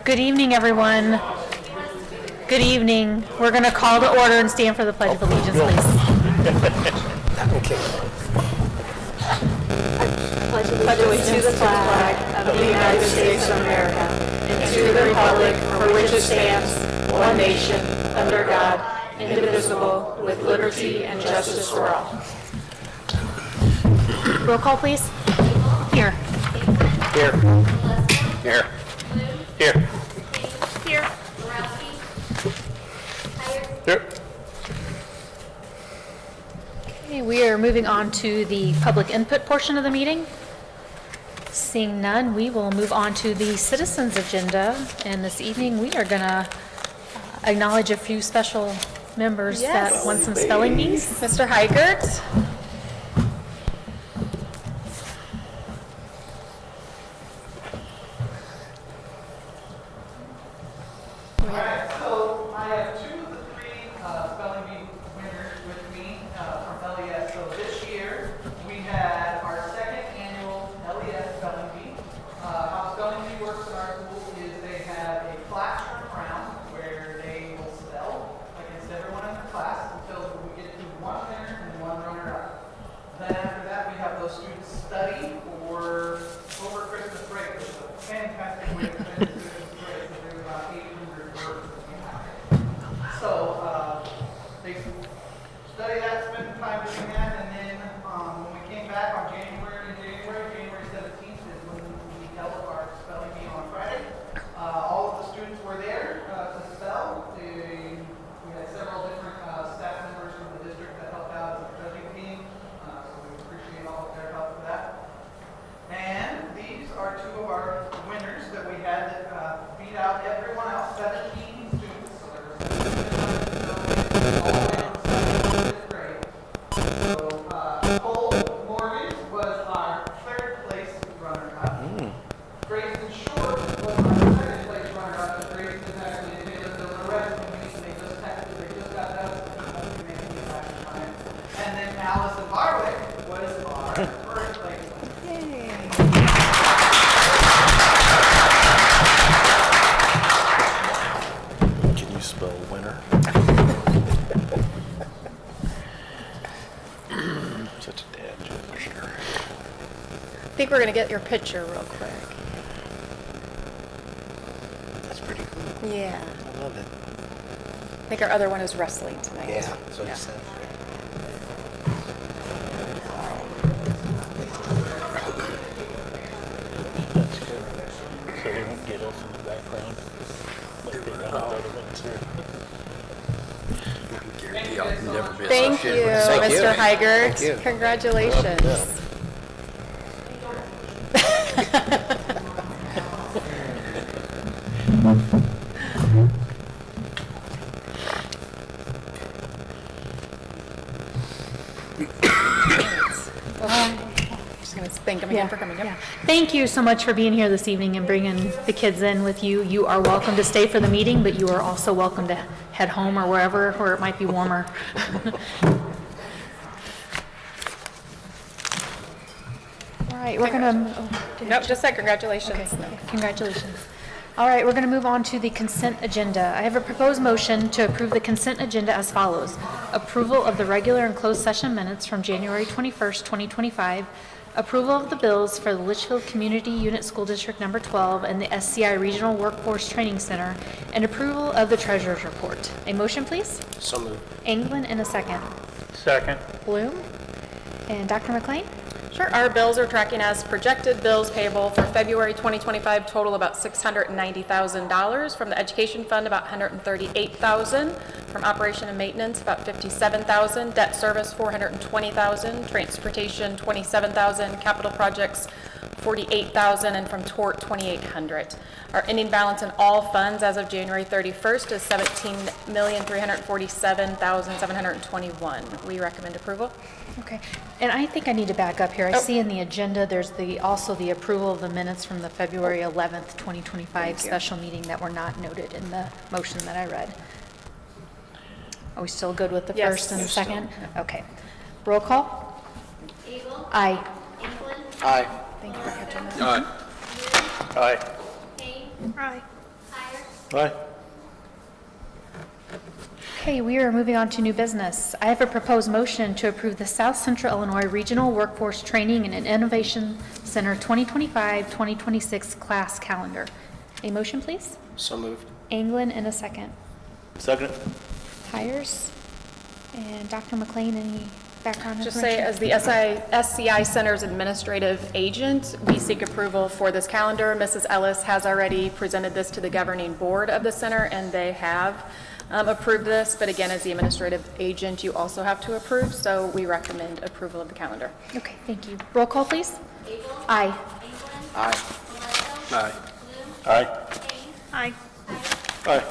Good evening, everyone. Good evening. We're going to call to order and stand for the Pledge of Allegiance, please. Okay. Pledge allegiance to the flag of the United States of America and to the republic for which it stands, one nation, under God, indivisible, with liberty and justice for all. Roll call, please. Here. Here. Here. Here. Here. Here. Okay, we are moving on to the public input portion of the meeting. Seeing none, we will move on to the citizens agenda. And this evening, we are going to acknowledge a few special members that want some spelling bees. Mr. Heigert. Alright, so I have two of the three spelling bee winners with me from LES. So this year we had our second annual LES spelling bee. How spelling bee works in our school is they have a classroom round where they will spell against everyone in the class until we get to one winner and one runner-up. Then after that we have those students study for over Christmas break, which is a fantastic way to spend the Christmas break. So there's about 800 words that we have. So they study that, spend time doing that, and then when we came back on January 17th is when we held our spelling bee on Friday. All of the students were there to spell. We had several different staff members from the district that helped out as a judging team, so we appreciate all of their help for that. And these are two of our winners that we had that beat out everyone else, 17 students. So there were 17 all in 7th grade. So Cole Morgan was our third place runner-up. Grayson Short was our second place runner-up. And Grayson is actually in Taylor the rest of the week, and they just got done. And then Allison Barwick was our first place winner. Can you spell winner? Such a dad joke, sure. I think we're going to get your picture real quick. That's pretty cool. Yeah. I love it. I think our other one is wrestling tonight. Yeah, that's what Yeah. he said. That's good. So they won't get us in the background. Like they got the other ones here. I'll never be Thank you, Thank you. Mr. Heigert. Thank you. Congratulations. Just going to thank him again for coming. Yep. Yeah. Thank you so much for being here this evening and bringing the kids in with you. You are welcome to stay for the meeting, but you are also welcome to head home or wherever where it might be warmer. All right, we're going to... Nope, just said congratulations. Okay, congratulations. All right, we're going to move on to the consent agenda. I have a proposed motion to approve the consent agenda as follows. Approval of the regular and closed session minutes from January 21st, 2025. Approval of the bills for the Litchfield Community Unit School District Number 12 and the SCI Regional Workforce Training Center, and approval of the treasurer's report. A motion, please? So moved. Anglin, in a second. Second. Bloom and Dr. McLean. Sure. Our bills are tracking as projected. Bills payable for February 2025 total about $690,000. From the education fund, about $138,000. From operation and maintenance, about $57,000. Debt service, $420,000. Transportation, $27,000. Capital projects, $48,000, and from tort, $2,800. Our ending balance in all funds as of January 31st is $17,347,721. We recommend approval. Okay, and I think I need to back up here. I see in the agenda, there's also the approval of the minutes from the February 11th, 2025 special meeting that were not noted in the motion that I read. Are we still good with the Yes. first and the second? Okay. Roll call? Eagle. Aye. England. Aye. Thank you for catching that. Aye. Aye. Kane. Aye. Heigert. Aye. Okay, we are moving on to new business. I have a proposed motion to approve the South Central Illinois Regional Workforce Training and Innovation Center 2025-2026 class calendar. A motion, please? So moved. Anglin, in a second. Second. Hires. And Dr. McLean, any background Just information? say, as the SCI Center's administrative agent, we seek approval for this calendar. Mrs. Ellis has already presented this to the governing board of the center, and they have approved this. But again, as the administrative agent, you also have to approve, so we recommend approval of the calendar. Okay, thank you. Roll call, please. Abel? Aye. England? Aye. Valesco? Aye. Bloom? Aye. Kane? Aye. Myers? Aye.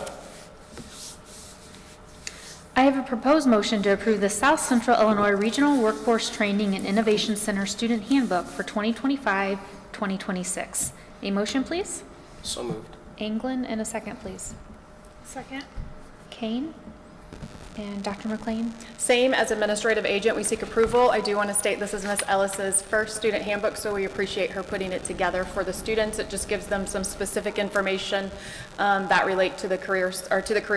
I have a proposed motion to approve the South Central Illinois Regional Workforce Training and Innovation Center Student Handbook for 2025-2026. A motion, please? So moved. Anglin, in a second, please. Second. Kane and Dr. McLean. Same as administrative agent, we seek approval. I do want to state this is Ms. Ellis's first student handbook, so we appreciate her putting it together for the students. It just gives them some specific information that relate to the career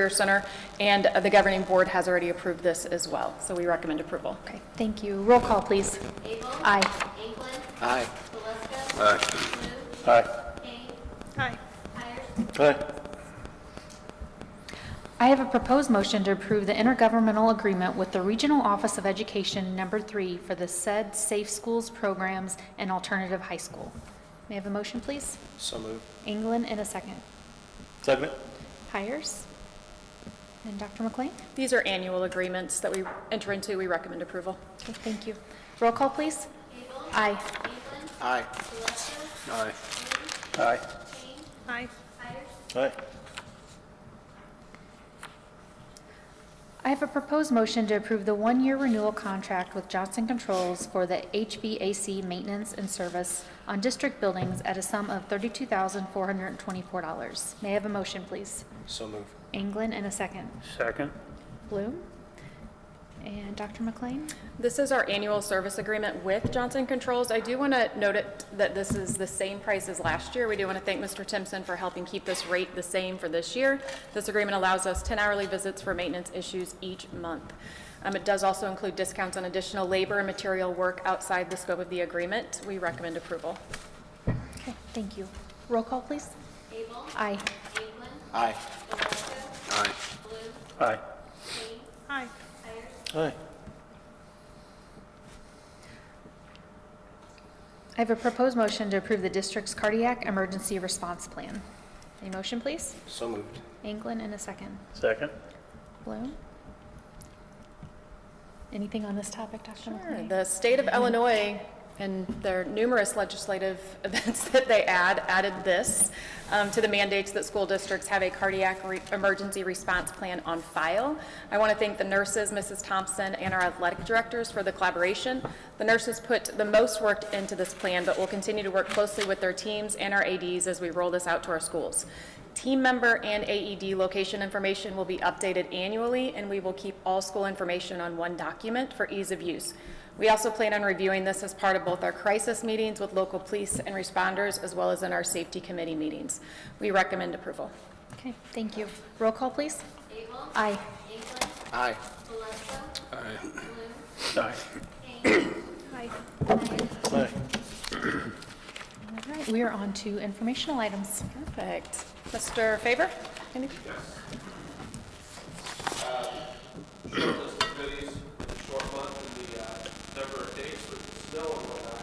center, and the governing board has already approved this as well, so we recommend approval. Okay, thank you. Roll call, please. Abel? Aye. England? Aye. Valesco? Aye. Bloom? Aye. Kane? Aye. Myers? Aye. I have a proposed motion to approve the intergovernmental agreement with the Regional Office of Education Number 3 for the said Safe Schools programs and alternative high school. May I have a motion, please? So moved. Anglin, in a second. Second. Hires. And Dr. McLean? These are annual agreements that we enter into. We recommend approval. Okay, thank you. Roll call, please. Abel? Aye. England? Aye. Valesco? Aye. Bloom? Aye. Kane? Aye. Myers? Aye. I have a proposed motion to approve the one-year renewal contract with Johnson Controls for the HVAC maintenance and service on district buildings at a sum of $32,424. May I have a motion, please? So moved. Anglin, in a second. Second. Bloom? And Dr. McLean? This is our annual service agreement with Johnson Controls. I do want to note that this is the same price as last year. We do want to thank Mr. Timpson for helping keep this rate the same for this year. This agreement allows us 10 hourly visits for maintenance issues each month. It does also include discounts on additional labor and material work outside the scope of the agreement. We recommend approval. Okay, thank you. Roll call, please. Abel? Aye. England? Aye. Valesco? Aye. Bloom? Aye. Kane? Aye. Myers? Aye. I have a proposed motion to approve the district's cardiac emergency response plan. A motion, please? So moved. Anglin, in a second. Second. Bloom? Anything on this topic, Dr. McLean? The state of Illinois, and their numerous legislative events that they added this to the mandates that school districts have a cardiac emergency response plan on file. I want to thank the nurses, Mrs. Thompson, and our athletic directors for the collaboration. The nurses put the most work into this plan, but will continue to work closely with their teams and our ADs as we roll this out to our schools. Team member and AED location information will be updated annually, and we will keep all school information on one document for ease of use. We also plan on reviewing this as part of both our crisis meetings with local police and responders, as well as in our safety committee meetings. We recommend approval. Okay, thank you. Roll call, please. Abel? Aye. England? Aye. Valesco? Aye. Bloom? Aye. Kane? Aye. Myers? Aye. All right, we are on to informational items. Perfect. Mr. Favor? Anything? Short list of goodies, short month, and the number of days with the snow and whatnot.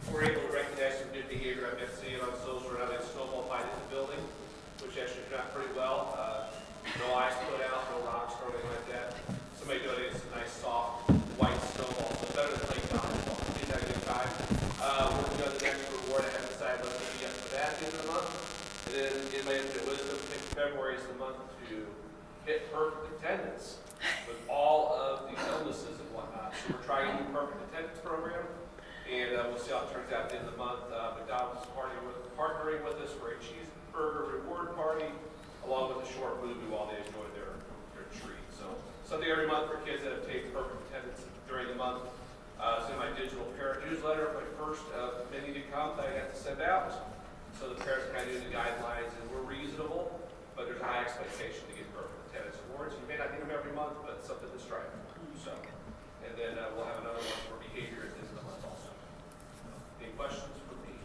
We were able to recognize some new behavior. I've been seeing on social how they snowball fight in the building, which actually turned out pretty well. No ice put out, no rocks or anything like that. Somebody donated some nice soft white snowballs, so better than playing dodgeball. Did have a good time. Working on the next reward, I haven't decided what to do yet for that at the end of the month. And then in my infinite wisdom, I think February is the month to hit perfect attendance with all of the illnesses and whatnot. So we're trying a new perfect attendance program, and we'll see how it turns out at the end of the month. McDonald's is partnering with us for a cheeseburger reward party, along with a short movie while they enjoy their treat. So something every month for kids that have taken perfect attendance during the month. It's in my digital parent newsletter, my first of many to come that I got to send out. So the parents kind of do the guidelines, and we're reasonable, but there's a high expectation to get perfect attendance awards. You may not get them every month, but it's something to strive for. So, and then we'll have another one for behavior at the end of the month also. Any questions for me?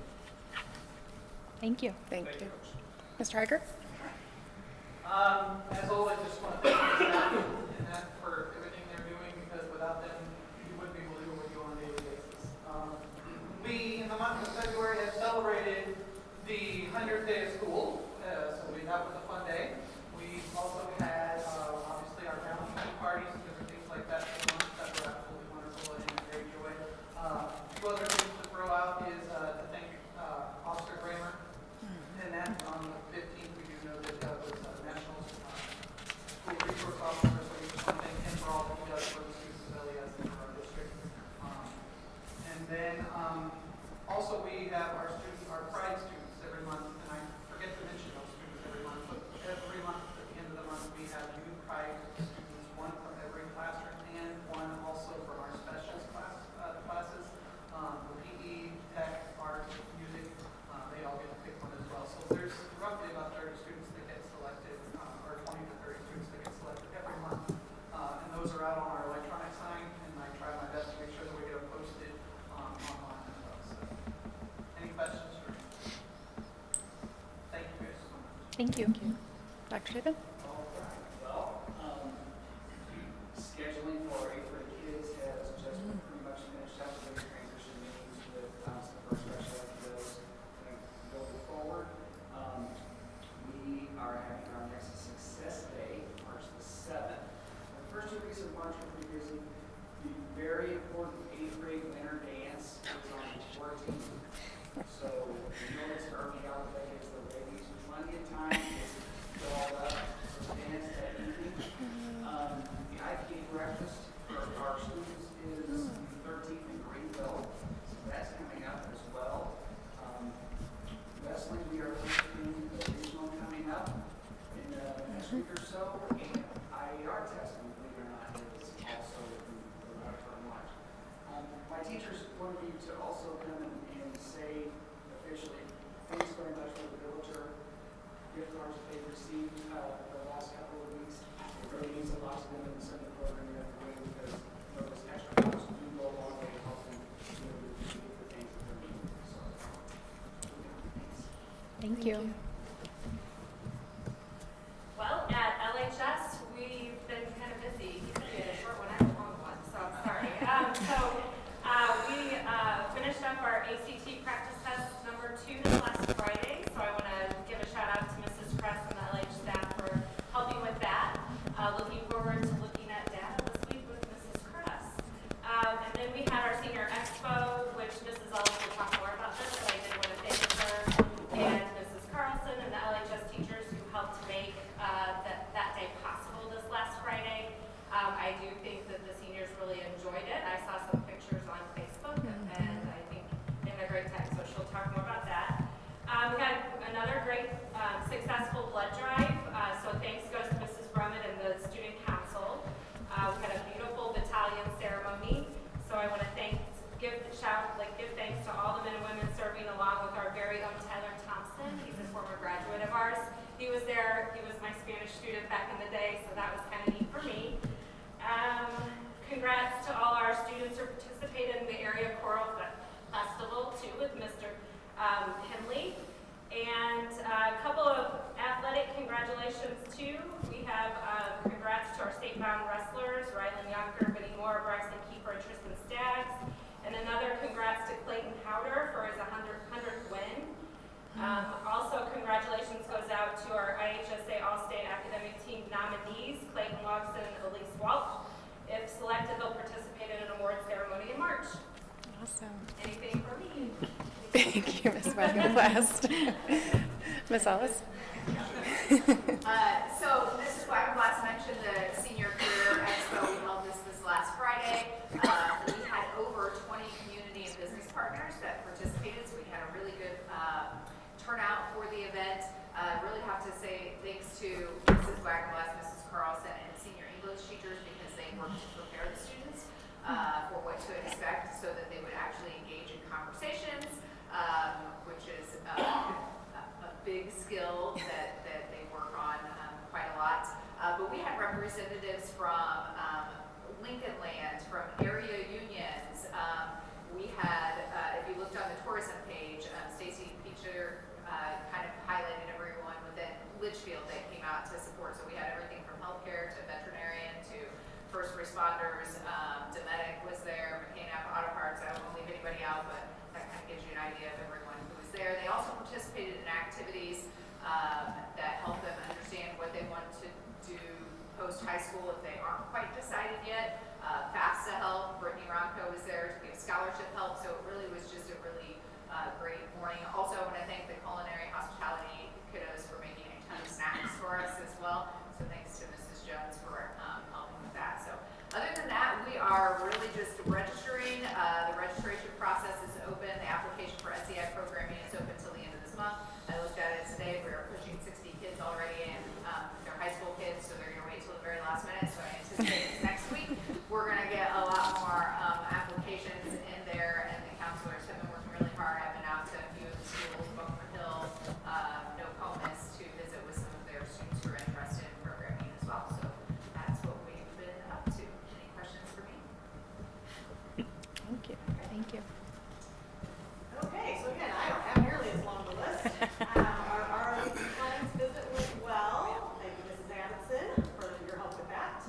Thank you. Thank you. Coach. Mr. Hiker? As always, just want to thank the staff and that for everything they're doing, because without them, you wouldn't be able to do what we do on a daily basis. We, in the month of February, have celebrated the 100th day of school, that was a fun day. We also had, obviously, our Valentine parties and different things like that for the month that were absolutely wonderful and a great joy. A few other things to throw out is to thank Officer Bramer, and that on the 15th, we do know that was National School Resource Officer, so we just want to thank him for all that he does for the students of LES and for our district. And then also we have our students, our Pride students every month, and I forget to mention those students every month, but every month at the end of the month we have new Pride students, one from every classroom and one also from our specials classes, the PE, tech, art, music, they all get to pick one as well. So there's roughly about 30 students that get selected, or 20 to 30 students that get selected every month. And those are out on our electronic sign, and I try my best to make sure that we get them posted online as well. So, any questions for me? Thank you guys so much. Thank you. Dr. Chapin? All right, well, scheduling for eighth grade kids has just pretty much finished up with the transition meetings with some of our special ed bills. Going forward, we are having our next Success Day, March the 7th. The first 2 weeks of March are pretty busy. The very important eighth grade winter dance is on the 14th. So we know it's early out, but it's the ladies, plenty of time to all up, dance that evening. The IPA breakfast for our students is the 13th in Greenville, so that's coming up as well. Wrestling, we are hosting the regional coming up in the next week or so, and IAR testing, believe it or not, is also in for March. My teachers wanted me to also come and say officially, thanks very much for the villager gift cards that they've received the last couple of weeks. It really means a lot to them in the Sunday program you have to wait, because those extra cards do go a long way to help them do the things that they're doing. So, thanks. Thank you. Well, at LHS, we've been kind of busy. You said you had a short one, I had a long one, so I'm sorry. We finished up our ACT practice test number 2 this last Friday, so I want to give a shout out to Mrs. Kress and the LH staff for helping with that. Looking forward to looking at data this week with Mrs. Kress. And then we had our senior expo, which Mrs. Ellis will talk more about this, but I did want to thank her and Mrs. Carlson and the LHS teachers who helped make that day possible this last Friday. I do think that the seniors really enjoyed it. I saw some pictures on Facebook, and I think they had a great time, so she'll talk more about that. We had another great successful blood drive, so thanks goes to Mrs. Brummett and the student council. We had a beautiful battalion ceremony, so I want to give thanks to all the men and women serving along with our very own Tyler Thompson. He's a former graduate of ours. He was there. He was my Spanish student back in the day, so that was kind of neat for me. Congrats to all our students who participated in the Area Choral Festival, too, with Mr. Henley. And a couple of athletic congratulations, too. We have congrats to our state-bound wrestlers, Rylan Yonker, Vinnie Moore, Bryson Kiefer, and Tristan Staggs. And another congrats to Clayton Howder for his 100th win. Also, congratulations goes out to our IHSA All-State Academic Team nominees, Clayton Logson and Elise Walsh. If selected, they'll participate in an award ceremony in March. Awesome. Anything for me? Thank you, Ms. Wagenblast. Ms. Ellis? So Mrs. Wagenblast mentioned the Senior Career Expo. We held this last Friday. We had over 20 community and business partners that participated, so we had a really good turnout for the event. Really have to say thanks to Mrs. Wagenblast, Mrs. Carlson, and senior English teachers, because they worked to prepare the students for what to expect so that they would actually engage in conversations, which is big skill that they work on quite a lot. But we had representatives from Lincoln Land, from area unions. We had, if you looked on the tourism page, Stacy Peacher kind of highlighted everyone within Litchfield that came out to support. So we had everything from healthcare to veterinarian to first responders. Dometic was there, McCain Auto Parts. I don't want to leave anybody out, but that kind of gives you an idea of everyone who was there. They also participated in activities that help them understand what they want to do post-high school if they aren't quite decided yet. FAFSA help, Brittany Ronco was there to give scholarship help, so it really was just a really great morning. Also, I want to thank the culinary hospitality kiddos for making a ton of snacks for us as well, so thanks to Mrs. Jones for helping with that. So other than that, we are really just registering. The registration process is open. The application for SEI programming is open till the end of this month. I looked at it today. We're pushing 60 kids already, and they're high school kids, so they're going to wait till the very last minute. So I anticipate next week we're going to get a lot more applications in there, and the counselors have been working really hard. I've been out to a few of the schools, Bunker Hill, Nokomis, to visit with some of their students who are interested in programming as well. So that's what we've been up to. Any questions for me? Thank you. Thank you. Okay, so again, I don't have nearly as long a list. Our compliance visit went well. Thank you, Mrs. Adamson, for your help with that.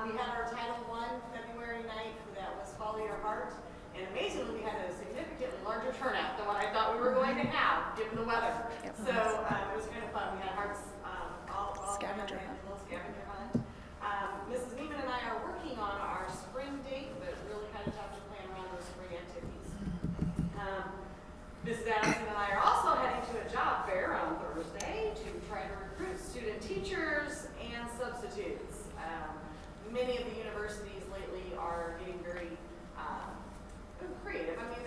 We had our Title I February night that was Follow Your Heart. And amazingly, we had a significantly larger turnout than what I thought we were going to have, given the weather. So it was kind of fun. We had hearts all Scavenger around, hunt. a little scavenger hunt. Mrs. Neiman and I are working on our spring date, but really kind of tough to plan around those spring activities. Mrs. Adamson and I are also heading to a job fair on Thursday to try to recruit student teachers and substitutes. Many of the universities lately are getting very creative. I mean,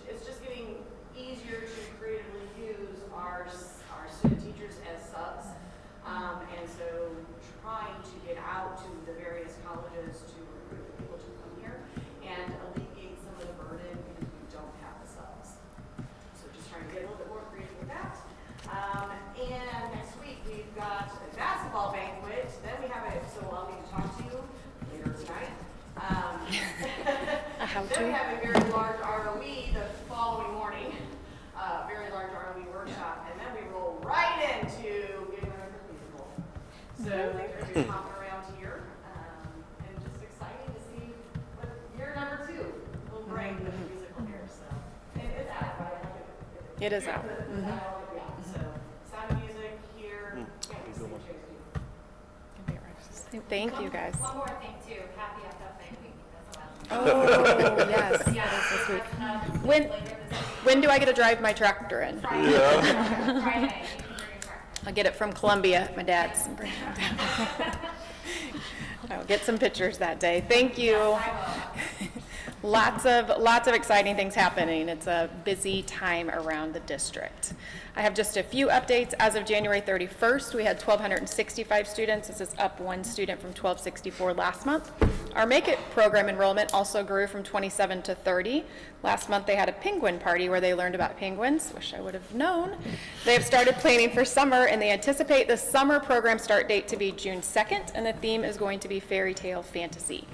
it's just getting easier to creatively use our student teachers as subs. And so trying to get out to the various colleges to recruit the people to come here and alleviate some of the burden because we don't have the subs. So just trying to get a little bit more creative with that. And next week we've got a basketball banquet. Then we have so I'll need to talk to you later tonight. Then we have a very large ROE the following morning, very large ROE workshop, and then we roll right into getting ready for musical. So things are just popping around here, and just exciting to see what year number 2 will bring with the musical here. So and it's out, right? It is out. Yeah. So Sound of Music here. Can't wait to see what Chase do. Thank you, guys. One more thing too, happy FFA week as well. Oh, yes. Yeah, Sweet. when, When do I get to drive my tractor in? Friday, you can bring your tractor. I'll get it from Columbia, my dad's. And bring it down. I'll get some pictures that day. Thank you. I will. Lots of exciting things happening. It's a busy time around the district. I have just a few updates. As of January 31st, we had 1,265 students. This is up 1 student from 1,264 last month. Our Make It program enrollment also grew from 27 to 30. Last month they had a penguin party where they learned about penguins. Wish I would have known. They have started planning for summer, and they anticipate the summer program start date to be June 2nd, and the theme is going to be fairy tale fantasy.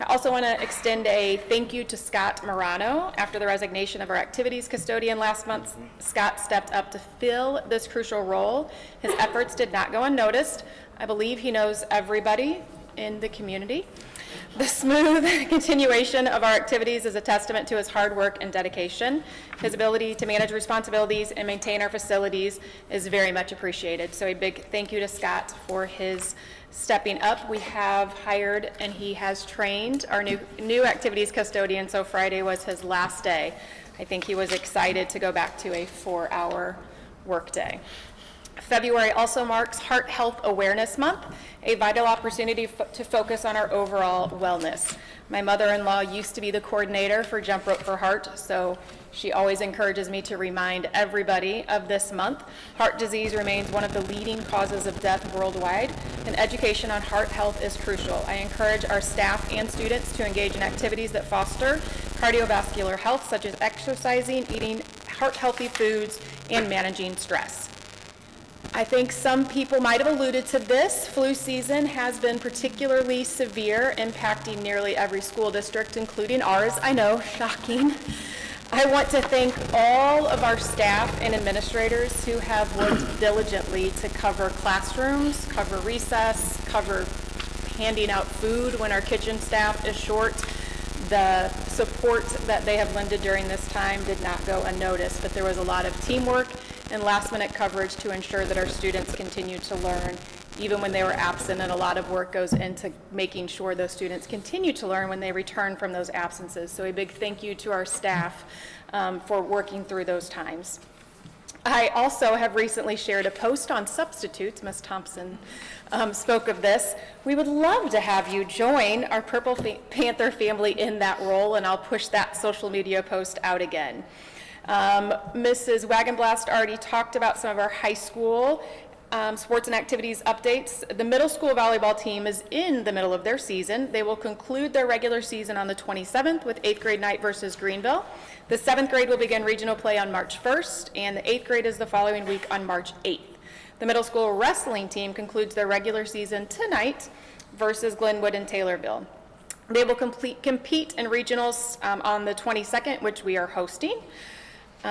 I also want to extend a thank you to Scott Morano. After the resignation of our activities custodian last month, Scott stepped up to fill this crucial role. His efforts did not go unnoticed. I believe he knows everybody in the community. The smooth continuation of our activities is a testament to his hard work and dedication. His ability to manage responsibilities and maintain our facilities is very much appreciated. So a big thank you to Scott for his stepping up. We have hired and he has trained our new activities custodian, so Friday was his last day. I think he was excited to go back to a 4-hour workday. February also marks Heart Health Awareness Month, a vital opportunity to focus on our overall wellness. My mother-in-law used to be the coordinator for Jump Rope for Heart, so she always encourages me to remind everybody of this month. Heart disease remains one of the leading causes of death worldwide, and education on heart health is crucial. I encourage our staff and students to engage in activities that foster cardiovascular health, such as exercising, eating heart-healthy foods, and managing stress. I think some people might have alluded to this. Flu season has been particularly severe, impacting nearly every school district, including ours. I know, shocking. I want to thank all of our staff and administrators who have worked diligently to cover classrooms, cover recess, cover handing out food when our kitchen staff is short. The support that they have lended during this time did not go unnoticed, but there was a lot of teamwork and last-minute coverage to ensure that our students continued to learn even when they were absent, and a lot of work goes into making sure those students continue to learn when they return from those absences. So a big thank you to our staff for working through those times. I also have recently shared a post on substitutes. Ms. Thompson spoke of this. We would love to have you join our Purple Panther family in that role, and I'll push that social media post out again. Mrs. Wagenblast already talked about some of our high school sports and activities updates. The middle school volleyball team is in the middle of their season. They will conclude their regular season on the 27th with 8th grade night versus Greenville. The 7th grade will begin regional play on March 1st, and the 8th grade is the following week on March 8th. The middle school wrestling team concludes their regular season tonight versus Glenwood and Taylorville. They will compete in regionals on the 22nd, which we are hosting.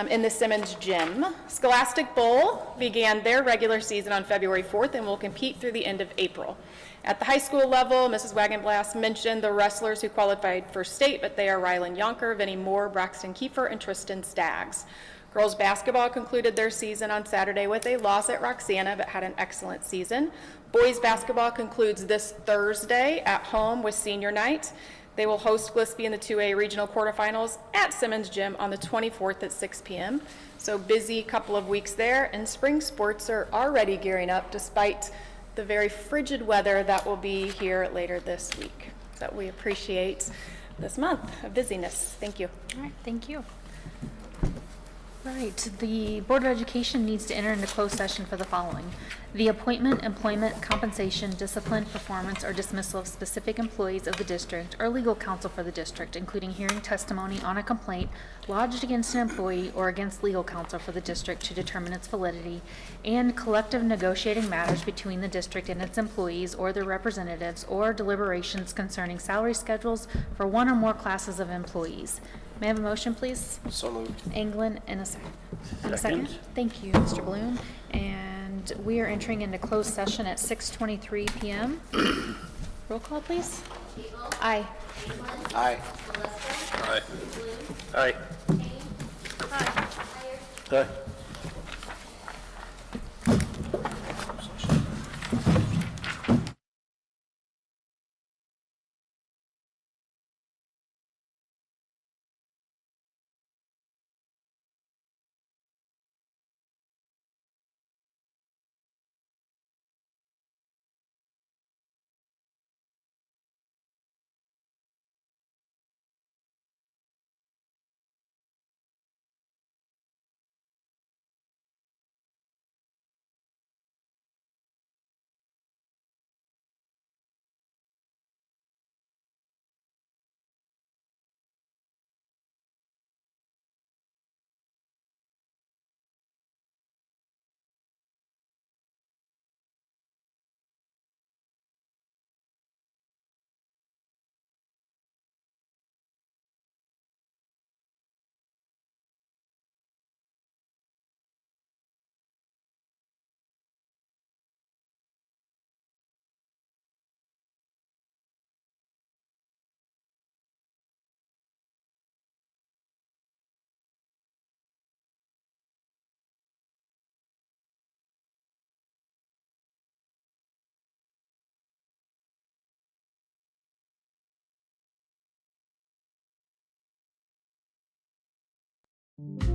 In the Simmons Gym. Scholastic Bowl began their regular season on February 4th and will compete through the end of April. At the high school level, Mrs. Wagenblast mentioned the wrestlers who qualified for state, but they are Rylan Yonker, Vinnie Moore, Braxton Kiefer, and Tristan Staggs. Girls basketball concluded their season on Saturday with a loss at Roxana, but had an excellent season. Boys basketball concludes this Thursday at home with senior night. They will host Gillespie in the 2A regional quarterfinals at Simmons Gym on the 24th at 6 p.m. So busy couple of weeks there, and spring sports are already gearing up despite the very frigid weather that will be here later this week. So we appreciate this month of busyness. Thank you. All right, thank you. Right, the Board of Education needs to enter into closed session for the following: the appointment, employment, compensation, discipline, performance, or dismissal of specific employees of the district or legal counsel for the district, including hearing testimony on a complaint lodged against an employee or against legal counsel for the district to determine its validity, and collective negotiating matters between the district and its employees or their representatives, or deliberations concerning salary schedules for one or more classes of employees. May I have a motion, please? So moved. Anglin, and a second. And a Second. Thank you, Mr. Bloom. And we are entering into closed session at 6:23 p.m. Roll call, please. Aye. Aye. Aye. Aye. Aye. Aye.